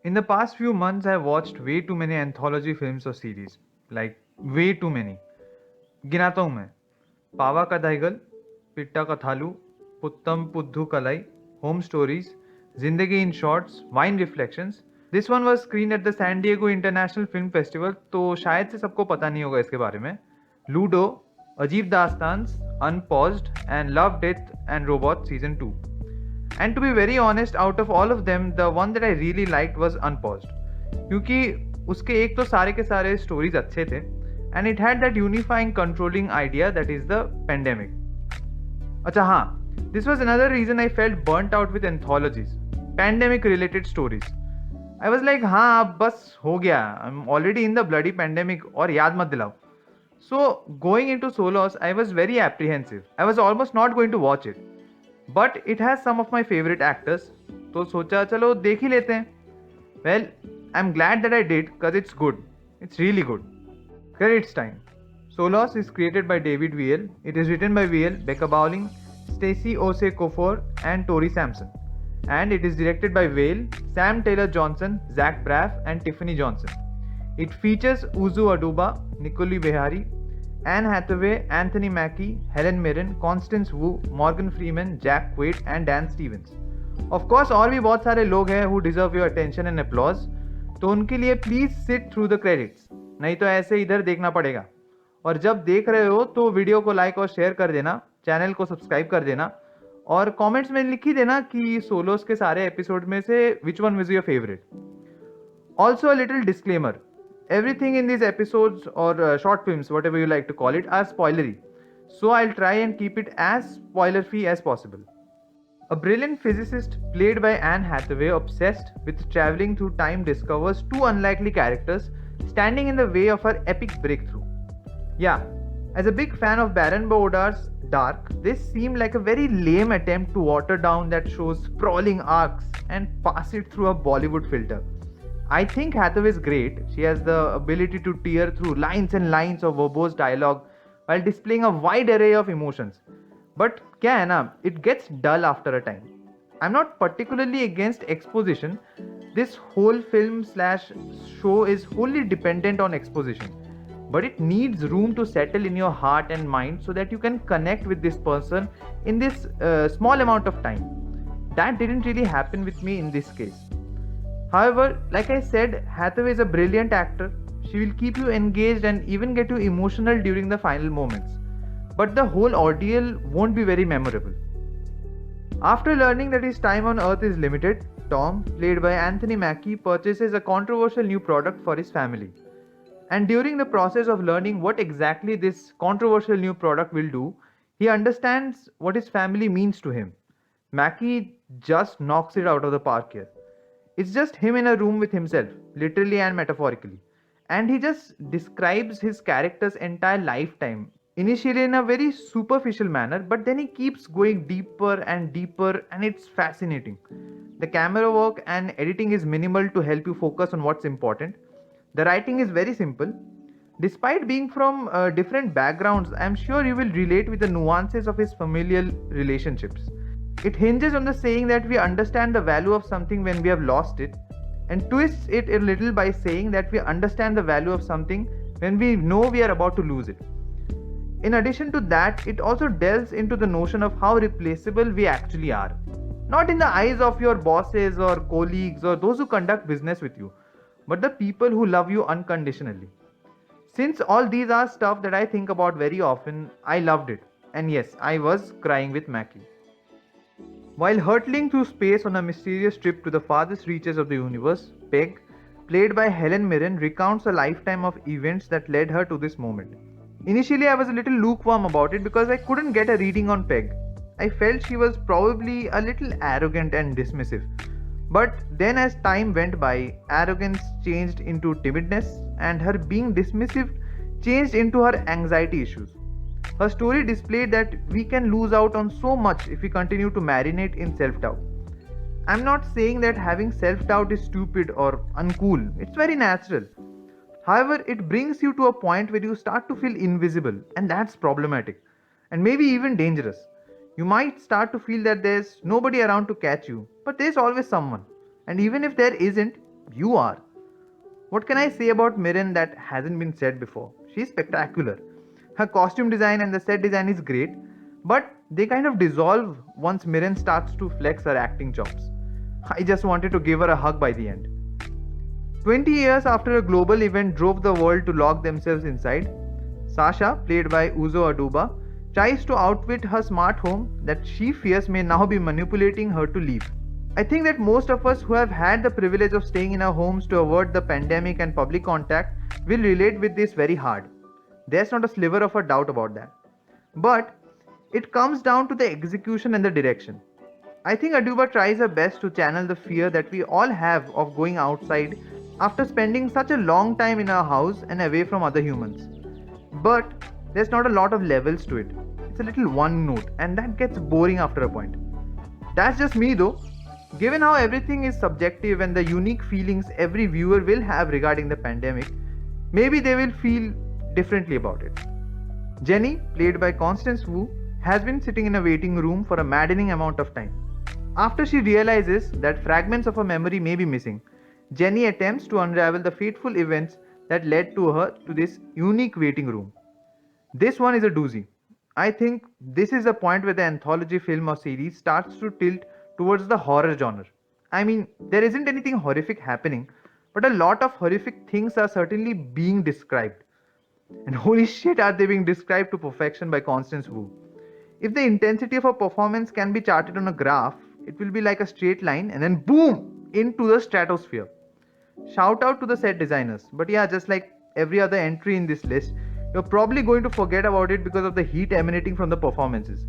In the past few months, I have watched way too many anthology films or series. Like, way too many. गिनाता हूँ मैं. पावा का दाइगल, पिट्टा का थालू, पुत्तम पुद्धू कलाई, home stories, Zindagi in shorts, wine reflections. This one was screen at the San Diego international film festival, तो शायद से सबको पता नहीं होगा इसके बारे में. Ludo, Ajeeb Daastaans, unpaused and love death and robot season 2. And to be very honest, out of all of them, the one that I really liked was Unpaused. क्योंकि उसके एक तो सारे के सारे स्टोरीज अच्छे थे and it had that unifying controlling idea that is the pandemic. अच्छा हाँ, this was another reason I felt burnt out with anthologies, pandemic related stories. I was like हाँ अब बस हो गया, I am already in the bloody pandemic और याद मत दिलाओ. So going into Solos, I was very apprehensive. I was almost not going to watch it. But it has some of my favorite actors. तो सोचा चलो देख ही लेते हैं. Well, I'm glad that I did because it's good. It's really good. Credits time. Solos is created by David Weil. It is written by Weil, Becca Bowling, Stacey Ose Kofor, and Tori Sampson. And it is directed by Weil, Sam Taylor Johnson, Zach Braff, and Tiffany Johnson. It features Uzu Aduba, Nicole Behari, Anne Hathaway, Anthony Mackie, Helen Mirren, Constance Wu, Morgan Freeman, Jack Quaid, and Dan Stevens. Of course, और भी बहुत सारे लोग हैं who deserve your attention and applause. तो उनके लिए please sit through the credits, नहीं तो ऐसे इधर देखना पड़ेगा. और जब देख रहे हो तो वीडियो को लाइक और शेयर कर देना, चैनल को सब्सक्राइब कर देना और कमेंट्स में लिख ही देना कि सोलोस के सारे एपिसोड में से which one was your favourite. Also a little disclaimer, everything in these episodes or short films, whatever you like to call it, are spoilery. So I'll try and keep it as spoiler free as possible. A brilliant physicist played by Anne Hathaway, obsessed with traveling through time, discovers two unlikely characters standing in the way of her epic breakthrough. Yeah, as a big fan of Baron Baudar's Dark, this seemed like a very lame attempt to water down that show's sprawling arcs and pass it through a Bollywood filter. I think Hathaway is great. She has the ability to tear through lines and lines of verbose dialogue while displaying a wide array of emotions. But क्या है ना, it gets dull after a time. I'm not particularly against exposition. This whole film slash show is wholly dependent on exposition. But it needs room to settle in your heart and mind so that you can connect with this person in this small amount of time. That didn't really happen with me in this case. However, like I said, Hathaway is a brilliant actor. She will keep you engaged and even get you emotional during the final moments. But the whole ordeal won't be very memorable. After learning that his time on Earth is limited, Tom, played by Anthony Mackie, purchases a controversial new product for his family. And during the process of learning what exactly this controversial new product will do, he understands what his family means to him. Mackie just knocks it out of the park here. It's just him in a room with himself, literally and metaphorically. And he just describes his character's entire lifetime, initially in a very superficial manner, but then he keeps going deeper and deeper, and it's fascinating. The camera work and editing is minimal to help you focus on what's important. The writing is very simple. Despite being from different backgrounds, I'm sure you will relate with the nuances of his familial relationships. It hinges on the saying that we understand the value of something when we have lost it, and twists it a little by saying that we understand the value of something when we know we are about to lose it. In addition to that, it also delves into the notion of how replaceable we actually are. Not in the eyes of your bosses or colleagues or those who conduct business with you, but the people who love you unconditionally. Since all these are stuff that I think about very often, I loved it. And yes, I was crying with Mackie. While hurtling through space on a mysterious trip to the farthest reaches of the universe, Peg, played by Helen Mirren, recounts a lifetime of events that led her to this moment. Initially, I was a little lukewarm about it because I couldn't get a reading on Peg. I felt she was probably a little arrogant and dismissive. But then, as time went by, arrogance changed into timidness, and her being dismissive changed into her anxiety issues. Her story displayed that we can lose out on so much if we continue to marinate in self doubt. I'm not saying that having self doubt is stupid or uncool, it's very natural. However, it brings you to a point where you start to feel invisible, and that's problematic, and maybe even dangerous. You might start to feel that there's nobody around to catch you, but there's always someone. And even if there isn't, You are. What can I say about Mirren that hasn't been said before? She's spectacular. Her costume design and the set design is great, but they kind of dissolve once Mirren starts to flex her acting chops. I just wanted to give her a hug by the end. 20 years after a global event drove the world to lock themselves inside, Sasha, played by Uzo Aduba, tries to outwit her smart home that she fears may now be manipulating her to leave. I think that most of us who have had the privilege of staying in our homes to avoid the pandemic and public contact will relate with this very hard. There's not a sliver of a doubt about that. But it comes down to the execution and the direction. I think Aduba tries her best to channel the fear that we all have of going outside after spending such a long time in our house and away from other humans. But there's not a lot of levels to it. It's a little one note, and that gets boring after a point. That's just me though. Given how everything is subjective and the unique feelings every viewer will have regarding the pandemic, maybe they will feel differently about it. Jenny, played by Constance Wu, has been sitting in a waiting room for a maddening amount of time. After she realizes that fragments of her memory may be missing, Jenny attempts to unravel the fateful events that led to her to this unique waiting room. This one is a doozy. I think this is the point where the anthology film or series starts to tilt towards the horror genre. I mean, there isn't anything horrific happening, but a lot of horrific things are certainly being described. And holy shit, are they being described to perfection by Constance Wu. If the intensity of a performance can be charted on a graph, it will be like a straight line and then boom into the stratosphere. Shout out to the set designers. But yeah, just like every other entry in this list, you're probably going to forget about it because of the heat emanating from the performances.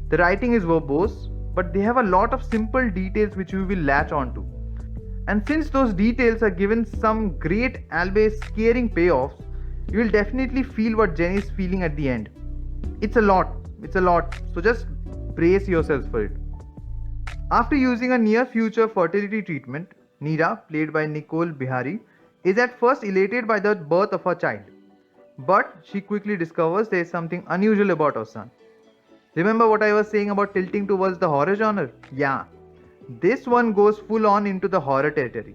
The writing is verbose, but they have a lot of simple details which you will latch onto. And since those details are given some great, albeit scaring payoffs, you will definitely feel what Jenny is feeling at the end. It's a lot, so just brace yourselves for it. After using a near future fertility treatment, Neera, played by Nicole Bihari, is at first elated by the birth of her child. But she quickly discovers there is something unusual about her son. Remember what I was saying about tilting towards the horror genre? Yeah, this one goes full on into the horror territory.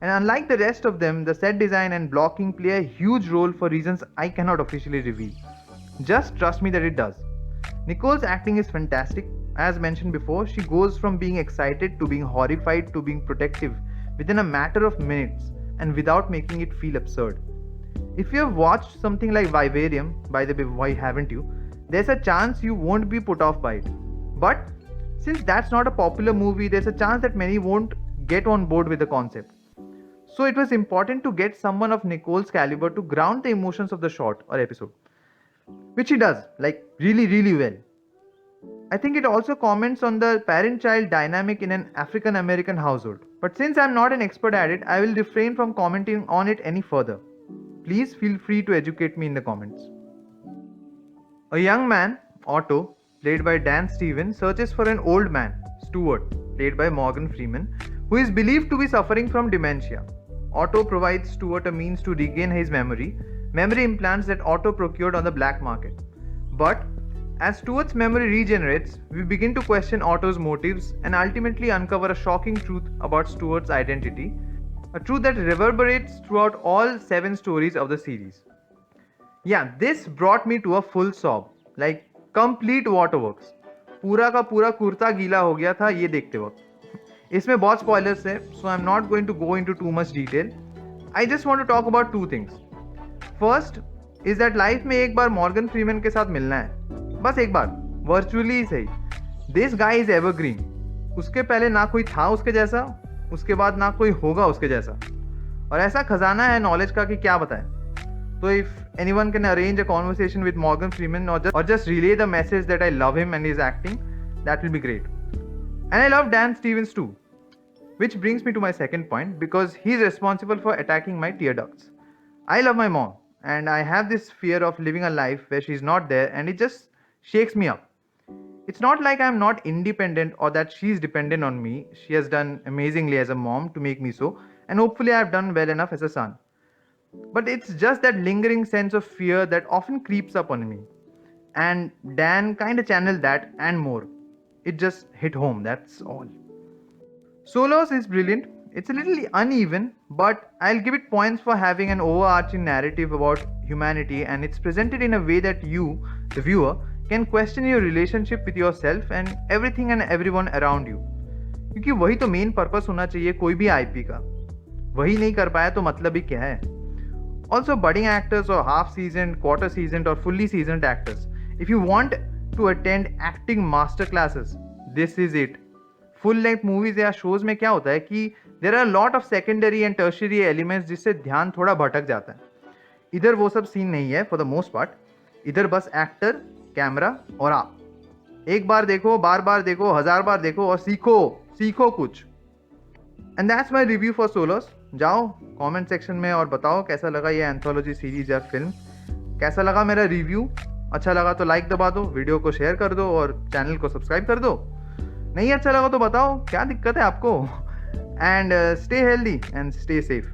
And unlike the rest of them, the set design and blocking play a huge role for reasons I cannot officially reveal. Just trust me that it does. Nicole's acting is fantastic. As mentioned before, she goes from being excited to being horrified to being protective within a matter of minutes and without making it feel absurd. If you have watched something like Vivarium, by the way, why haven't you? There's a chance you won't be put off by it. But since that's not a popular movie, there's a chance that many won't get on board with the concept. So it was important to get someone of Nicole's caliber to ground the emotions of the short or episode, which he does, like really, really well. I think it also comments on the parent child dynamic in an African American household. But since I'm not an expert at it, I will refrain from commenting on it any further. Please feel free to educate me in the comments. A young man, Otto, played by Dan Stevens, searches for an old man, Stuart, played by Morgan Freeman, who is believed to be suffering from dementia. Otto provides Stuart a means to regain his memory implants that Otto procured on the black market. But as Stuart's memory regenerates, we begin to question Otto's motives and ultimately uncover a shocking truth about Stuart's identity, a truth that reverberates throughout all 7 stories of the series. Yeah, this brought me to a full sob, like complete waterworks. पूरा का पूरा कुर्ता गीला हो गया था ये देखते वक्त. इसमें बहुत spoilers है, so I'm not going to go into too much detail. I just want to talk about 2 things. First is that life में एक बार मॉर्गन फ्रीमैन के साथ मिलना है, बस एक बार, वर्चुअली ही सही. This guy is evergreen. उसके पहले ना कोई था उसके जैसा, उसके बाद ना कोई होगा उसके जैसा, और ऐसा खजाना है नॉलेज का कि क्या बताएं. So if anyone can arrange a conversation with Morgan Freeman or just relay the message that I love him and his acting, that will be great. And I love Dan Stevens too. Which brings me to my second point, because he's responsible for attacking my tear ducts. I love my mom and I have this fear of living a life where she's not there, and it just shakes me up. It's not like I'm not independent or that she's dependent on me. She has done amazingly as a mom to make me so, and hopefully I've done well enough as a son. But it's just that lingering sense of fear that often creeps up on me. And Dan kinda channeled that and more. It just hit home, that's all. Solos is brilliant. It's a little uneven, but I'll give it points for having an overarching narrative about humanity, and it's presented in a way that you, the viewer, can question your relationship with yourself and everything and everyone around you. क्योंकि वही तो main purpose होना चाहिए कोई भी IP का. वही नहीं कर पाया तो मतलब ही क्या है. Also, budding actors or half seasoned, quarter seasoned, or fully seasoned actors. If you want to attend acting master classes, this is it. Full length movies या शोज में क्या होता है कि there are lot of secondary and tertiary elements जिससे ध्यान थोड़ा भटक जाता है. इधर वो सब सीन नहीं है फॉर द मोस्ट पार्ट. इधर बस एक्टर, कैमरा और आप. एक बार देखो, बार बार देखो, 1000 बार देखो और सीखो कुछ. And that's my review for scholars. जाओ कमेंट सेक्शन में और बताओ कैसा लगा ये एंथोलॉजी सीरीज या फिल्म. कैसा लगा मेरा रिव्यू. अच्छा लगा तो लाइक दबा दो, वीडियो को शेयर कर दो और चैनल को सब्सक्राइब कर दो. नहीं अच्छा लगा तो बताओ क्या दिक्कत है आपको. And stay healthy and stay safe.